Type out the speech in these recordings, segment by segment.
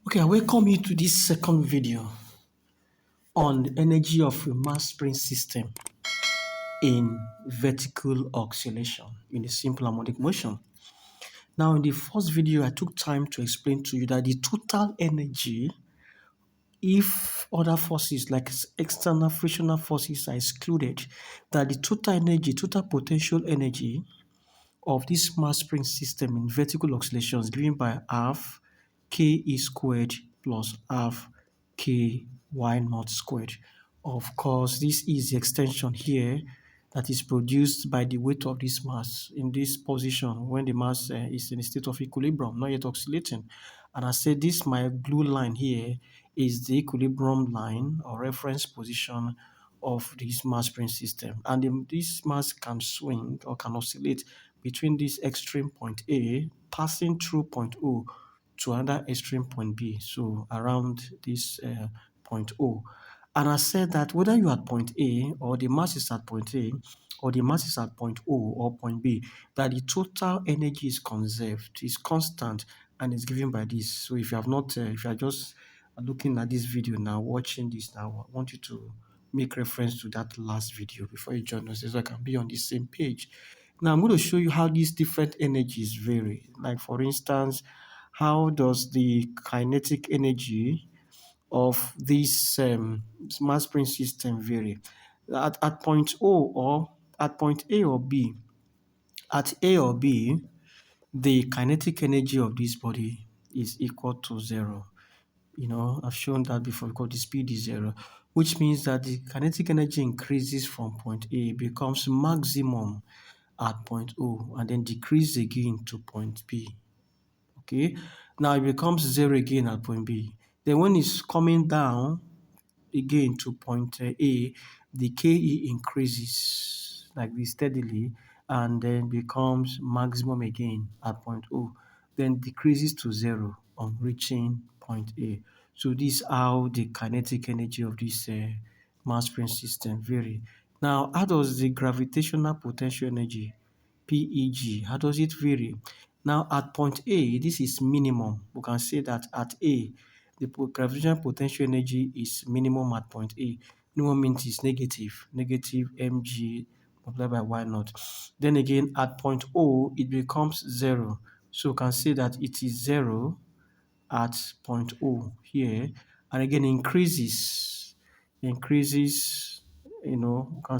Okay, I welcome you to this second video on the energy of a mass spring system in vertical oscillation in a simple harmonic motion. Now, in the first video, I took time to explain to you that the total energy, if other forces like external frictional forces are excluded, that the total energy, total potential energy of this mass spring system in vertical oscillation is given by half k e squared plus half k y naught squared. Of course, this is the extension here that is produced by the weight of this mass in this position when the mass is in a state of equilibrium, not yet oscillating. And I said this my blue line here is the equilibrium line or reference position of this mass spring system. And this mass can swing or can oscillate between this extreme point A passing through point O to another extreme point B, so around this point O. And I said that whether you're at point A or the mass is at point A or the mass is at point O or point B, that the total energy is conserved, is constant, and is given by this. So if you have not, if you are just looking at this video now, watching this now, I want you to make reference to that last video before you join us so I can be on the same page. Now I'm going to show you how these different energies vary. Like for instance, how does the kinetic energy of this mass spring system vary? At point O or at point A or B, at A or B, the kinetic energy of this body is equal to zero. I've shown that before because the speed is zero, which means that the kinetic energy increases from point A, becomes maximum at point O, and then decrease again to point B. Okay, now it becomes zero again at point B. Then when it's coming down again to point A, the KE increases like this steadily and then becomes maximum again at point O, then decreases to zero on reaching point A. So this is how the kinetic energy of this mass spring system vary. Now, how does the gravitational potential energy PEG, how does it vary? Now at point A, this is minimum. We can say that at A, the gravitational potential energy is minimum at point A. Minimum means it's negative mg multiplied by y naught. Then again, at point O, it becomes zero. So we can say that it is zero at point O here, and again increases, you can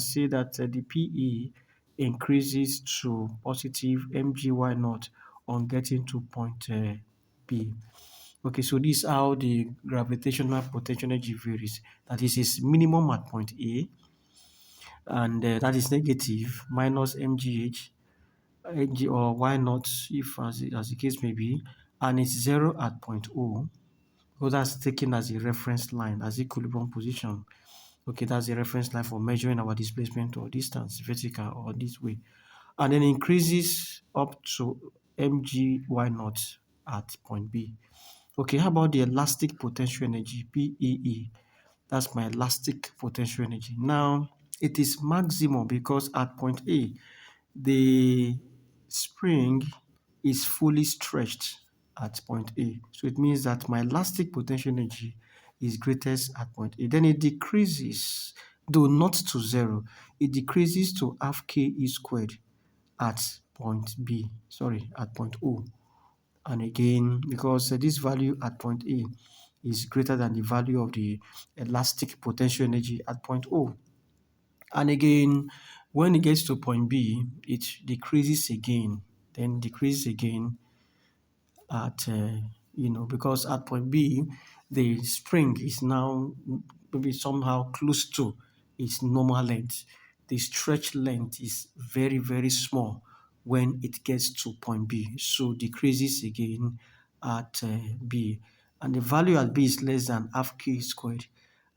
see that the PE increases to positive mgy naught on getting to point B. Okay, so this is how the gravitational potential energy varies. That is its minimum at point A, and that is negative minus mgh, mg or y naught, if as the case may be, and it's zero at point O. So that's taken as a reference line, as equilibrium position. Okay, that's a reference line for measuring our displacement or distance, vertical or this way. And then increases up to mg y naught at point B. Okay, how about the elastic potential energy, PEE? That's my elastic potential energy. Now, it is maximum because at point A, the spring is fully stretched at point A. So it means that my elastic potential energy is greatest at point A. Then it decreases, though not to zero, it decreases to half KE squared at point B, at point O. And again, because this value at point A is greater than the value of the elastic potential energy at point O. And again, when it gets to point B, it decreases again, then decreases again at, because at point B, the spring is now maybe somehow close to its normal length. The stretch length is very, very small when it gets to point B, so decreases again at B. And the value at B is less than half k squared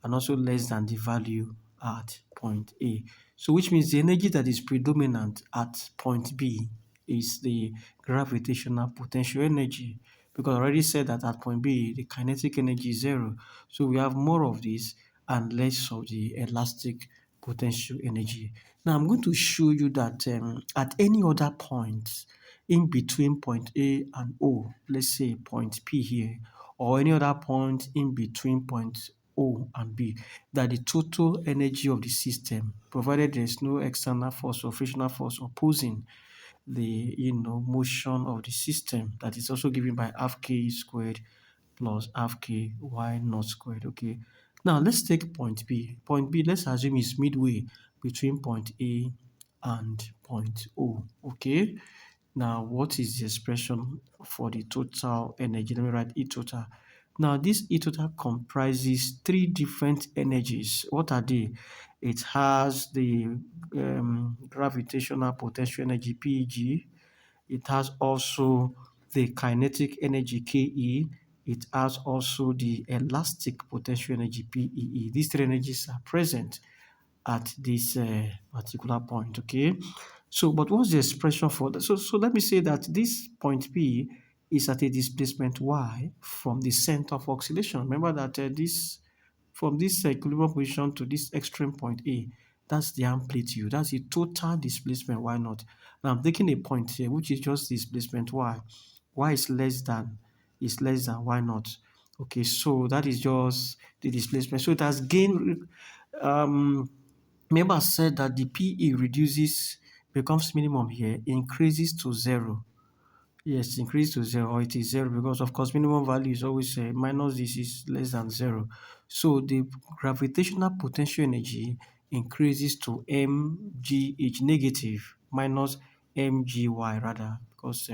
and also less than the value at point A. So which means the energy that is predominant at point B is the gravitational potential energy, because I already said that at point B the kinetic energy is zero. So we have more of this and less of the elastic potential energy. Now I'm going to show you that at any other point in between point A and O, let's say point P here, or any other point in between point O and B, that the total energy of the system, provided there is no external force or frictional force opposing the motion of the system, that is also given by half k squared plus half k y naught squared. Okay, now let's take point B. Point B, let's assume is midway between point A and point O. Okay, now what is the expression for the total energy? Let me write E total. Now this E total comprises three different energies. What are they? It has the gravitational potential energy PEG. It has also the kinetic energy Ke. It has also the elastic potential energy PEE. These three energies are present at this particular point. Okay, so but what's the expression for that? So let me say that this point P is at a displacement y from the center of oscillation. Remember that this from this equilibrium position to this extreme point A, that's the amplitude, that's the total displacement y naught. Now I'm taking a point here which is just displacement y is less than y naught. Okay, so that is just the displacement. So it has gained remember I said that the PE reduces, becomes minimum here, increases to zero. Yes, increase to zero, or it is zero, because of course minimum value is always minus this is less than zero. So the gravitational potential energy increases to mgh negative minus mgy rather, because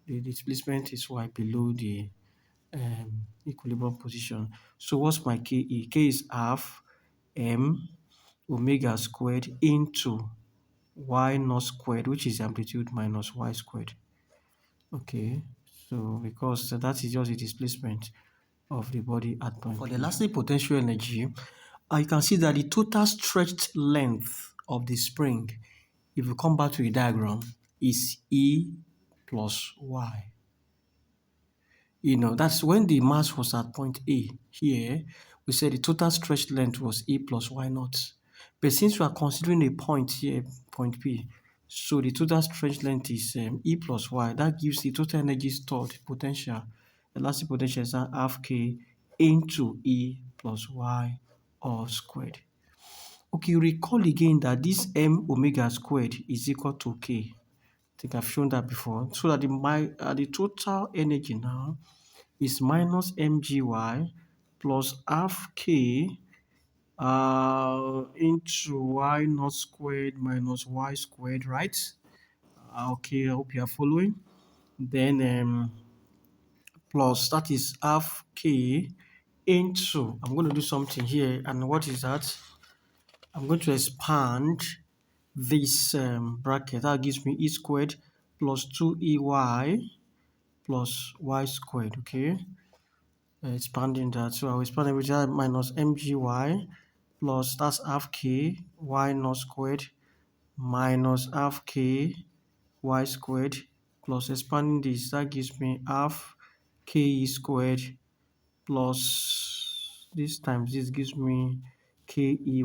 the displacement is y below the equilibrium position. So what's my Ke? K is half m omega squared into y naught squared, which is amplitude, minus y squared. Okay, so because that is just the displacement of the body at point. For the elastic potential energy, you can see that the total stretched length of the spring, if you come back to the diagram, is E plus Y. That's when the mass was at point A. Here, we said the total stretched length was E plus Y naught. But since we are considering a point here, point P, so the total stretched length is E plus Y. That gives the total energy stored potential. Elastic potential is half K into E plus Y all squared. Okay, recall again that this m omega squared is equal to K. I think I've shown that before. So that the total energy now is minus mgy plus half k into y naught squared minus y squared, right? Okay, I hope you are following. Then plus that is half k into, I'm going to do something here, and what is that? I'm going to expand this bracket. That gives me e squared plus 2ey plus y squared. Okay, expanding that. So I will expand everything that minus mgy plus that's half k y naught squared minus half k y squared plus expanding this. That gives me half k squared plus this times this gives me key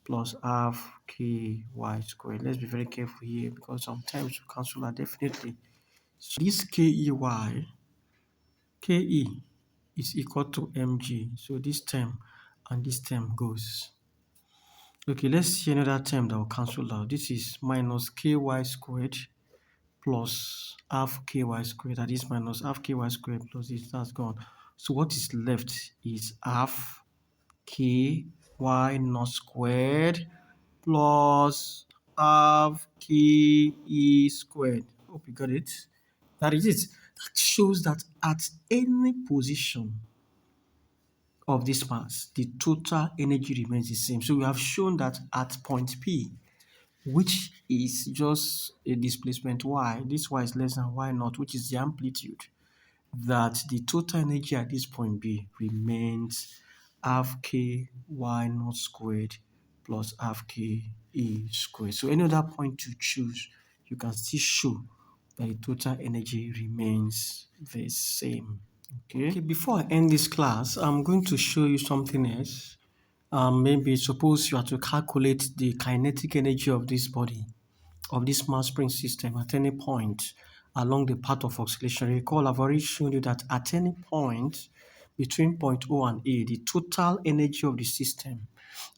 plus half ky squared. Let's be very careful here because sometimes you cancel that definitely. So this ke is equal to mg. So this term and this term goes. Okay, let's see another term that will cancel out. This is minus ky squared plus half ky squared. That is minus half ky squared plus this. That's gone. So what is left is half ky naught squared plus half ke squared. Hope you got it. That is it. That shows that at any position of this mass, the total energy remains the same. So we have shown that at point P, which is just a displacement y, this y is less than y naught, which is the amplitude, that the total energy at this point B remains half k y naught squared plus half k e squared. So any other point you choose, you can still show that the total energy remains the same. Okay, before I end this class, I'm going to show you something else. Maybe suppose you are to calculate the kinetic energy of this body, of this mass spring system at any point along the path of oscillation. Recall, I've already shown you that at any point between point O and A, the total energy of the system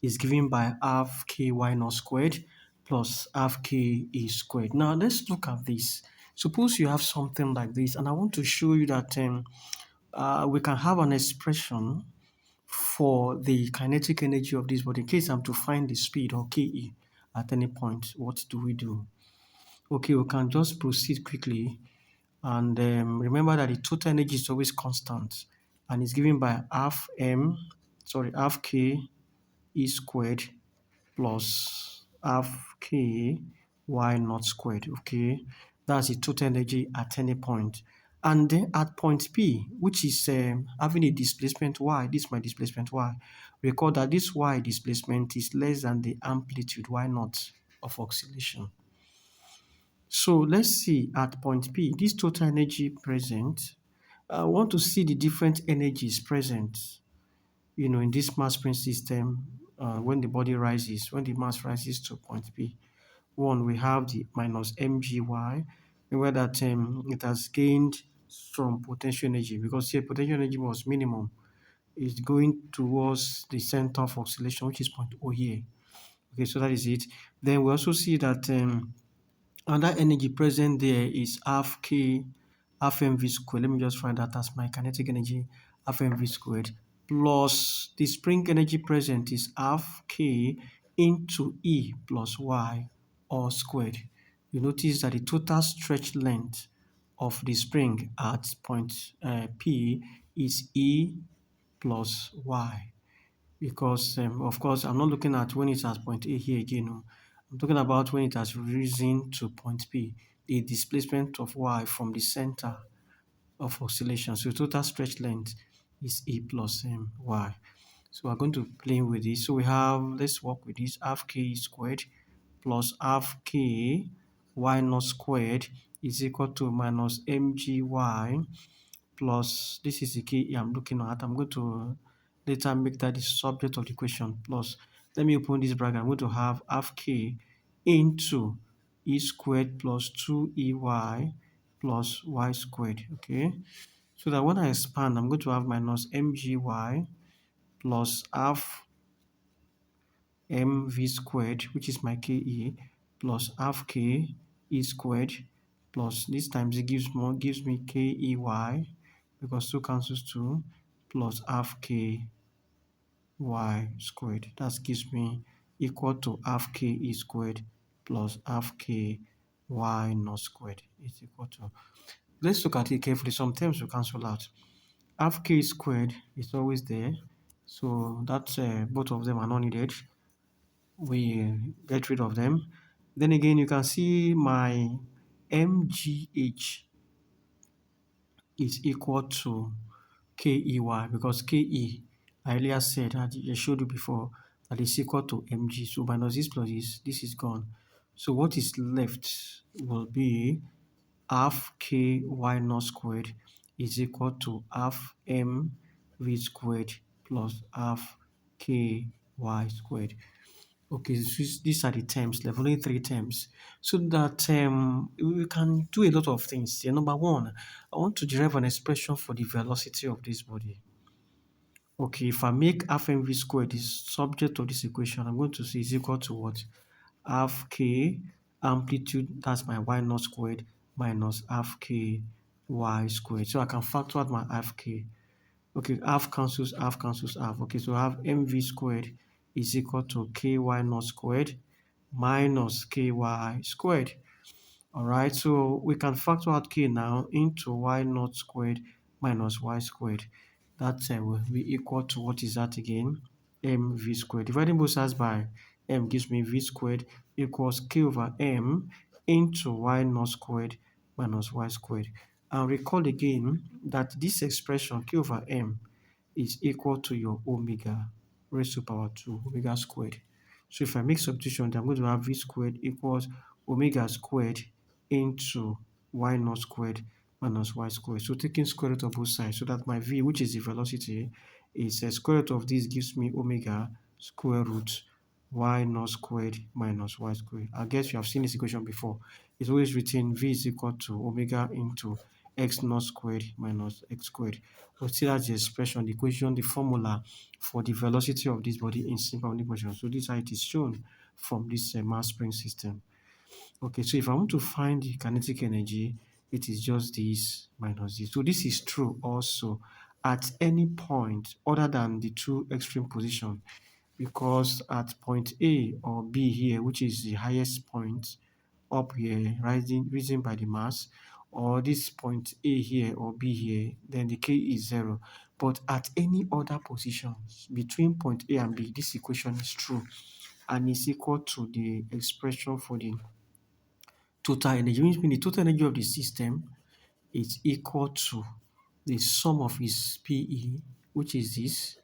is given by half k y naught squared plus half k e squared. Now let's look at this. Suppose you have something like this, and I want to show you that we can have an expression for the kinetic energy of this body. In case I'm to find the speed or ke at any point, what do we do? Okay, we can just proceed quickly and remember that the total energy is always constant and is given by half k e squared plus half k y naught squared. Okay, that's the total energy at any point. And then at point P, which is having a displacement y, this is my displacement y. Recall that this y displacement is less than the amplitude y naught of oscillation. So let's see at point P, this total energy present. I want to see the different energies present, in this mass spring system when the body rises, when the mass rises to point P. One, we have the minus mgy, where that it has gained some potential energy because here potential energy was minimum. It's going towards the center of oscillation, which is point O here. Okay, so that is it. Then we also see that another energy present there is half k, half mv squared. Let me just find that as my kinetic energy, half mv squared, plus the spring energy present is half k into E plus Y all squared. You notice that the total stretch length of the spring at point P is E plus Y because of course I'm not looking at when it's at point A here again. No. I'm talking about when it has risen to point P, the displacement of Y from the center of oscillation. So total stretch length is E plus Y. So we're going to play with this. So we have, let's work with this, half k squared plus half k y naught squared is equal to minus mgy plus, this is the key I'm looking at. I'm going to later make that the subject of the question plus, let me open this bracket. I'm going to have half k into e squared plus 2ey plus y squared. Okay, so that when I expand, I'm going to have minus mgy plus half mv squared, which is my ke, plus half k e squared plus this times it gives me key because 2 cancels 2 plus half k y squared. That gives me equal to half k e squared plus half k y naught squared is equal to. Let's look at it carefully. Some terms will cancel out. Half k squared is always there, so that's both of them are not needed. We get rid of them. Then again, you can see my mgh is equal to key because ke, I earlier said that I showed you before that is equal to mg. So minus this plus this is gone. So what is left will be half ky naught squared is equal to half mv squared plus half ky squared. Okay, so these are the terms, the following three terms, so that we can do a lot of things. Yeah, number one, I want to derive an expression for the velocity of this body. Okay, if I make half mv squared the subject of this equation, I'm going to say is equal to what? Half k amplitude, that's my y naught squared, minus half k y squared. So I can factor out my half k. Okay, half cancels half cancels half. Okay, so I have mv squared is equal to ky naught squared minus ky squared. All right, so we can factor out k now into y naught squared minus y squared. That will be equal to, what is that again? Mv squared. Dividing both sides by m gives me v squared equals k over m into y naught squared minus y squared. And recall again that this expression k over m is equal to your omega raised to power 2, omega squared. So if I make substitution, then I'm going to have v squared equals omega squared into y naught squared minus y squared. So taking square root of both sides, so that my v, which is the velocity, is square root of this gives me omega square root y naught squared minus y squared. I guess you have seen this equation before. It's always written v is equal to omega into x naught squared minus x squared. But still that's the expression, the equation, the formula for the velocity of this body in simple harmonic motion. So this is how it is shown from this mass spring system. Okay, so if I want to find the kinetic energy, it is just this minus this. So this is true also at any point other than the two extreme position, because at point A or B here, which is the highest point up here, risen by the mass, or this point A here or B here, then the K is 0. But at any other positions between point A and B, this equation is true and is equal to the expression for the total energy, which means the total energy of the system is equal to the sum of its PE, which is this,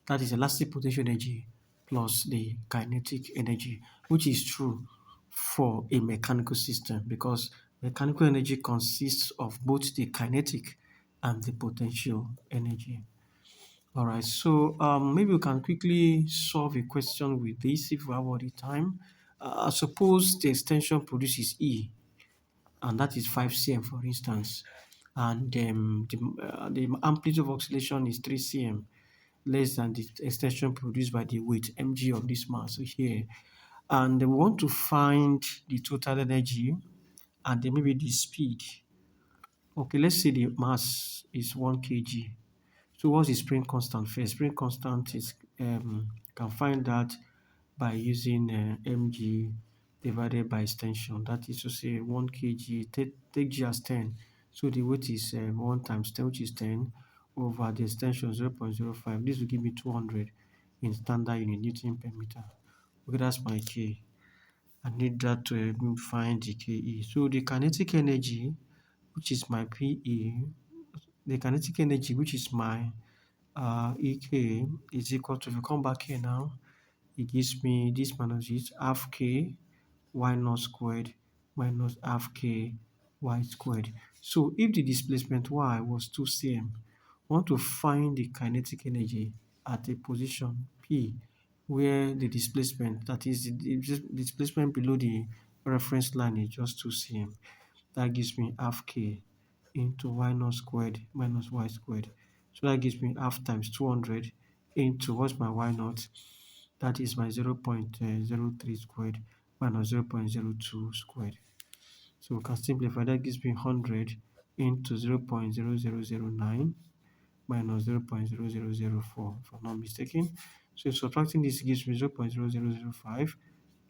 that is elastic potential energy plus the kinetic energy, which is true for a mechanical system because mechanical energy consists of both the kinetic and the potential energy. All right, so maybe we can quickly solve a question with this if we have all the time. Suppose the extension produces E, and that is 5 cm for instance, and the amplitude of oscillation is 3 cm less than the extension produced by the weight mg of this mass here, and we want to find the total energy and then maybe the speed. Okay, let's say the mass is 1 kg. So what's the spring constant first? Spring constant is can find that by using mg divided by extension. That is to say 1 kg, take g as 10. So the weight is 1 times 10, which is 10, over the extension 0.05. This will give me 200 in standard unit, Newton per meter. Okay, that's my K. I need that to help me find the Ke. So the kinetic energy, which is my Pe, the kinetic energy, which is my Ek, is equal to, if you come back here now, it gives me this minus this half K y naught squared minus half K y squared. So if the displacement y was 2 cm, I want to find the kinetic energy at a position P where the displacement, that is the displacement below the reference line, is just 2 cm. That gives me half K into y naught squared minus y squared. So that gives me half times 200 into, what's my y naught? That is my 0.03 squared minus 0.02 squared. So we can simplify. That gives me 100 into 0.0009 minus 0.0004, if I'm not mistaken. So subtracting this gives me 0.0005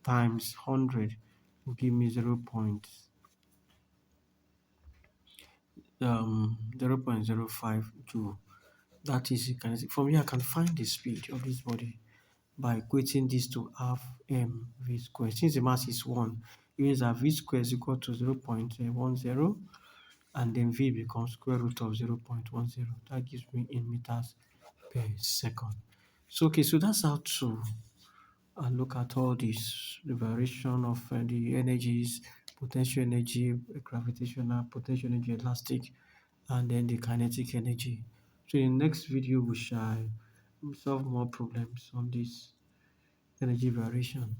times 100 will give me 0.05 joule. That is kinetic. From here, I can find the speed of this body by equating this to half mv squared. Since the mass is 1, it means that v squared is equal to 0.10, and then v becomes square root of 0.10. That gives me in meters per second. So, okay, so that's how to look at all this, the variation of the energies, potential energy, gravitational, potential energy, elastic, and then the kinetic energy. So in the next video, we shall solve more problems on this energy variation.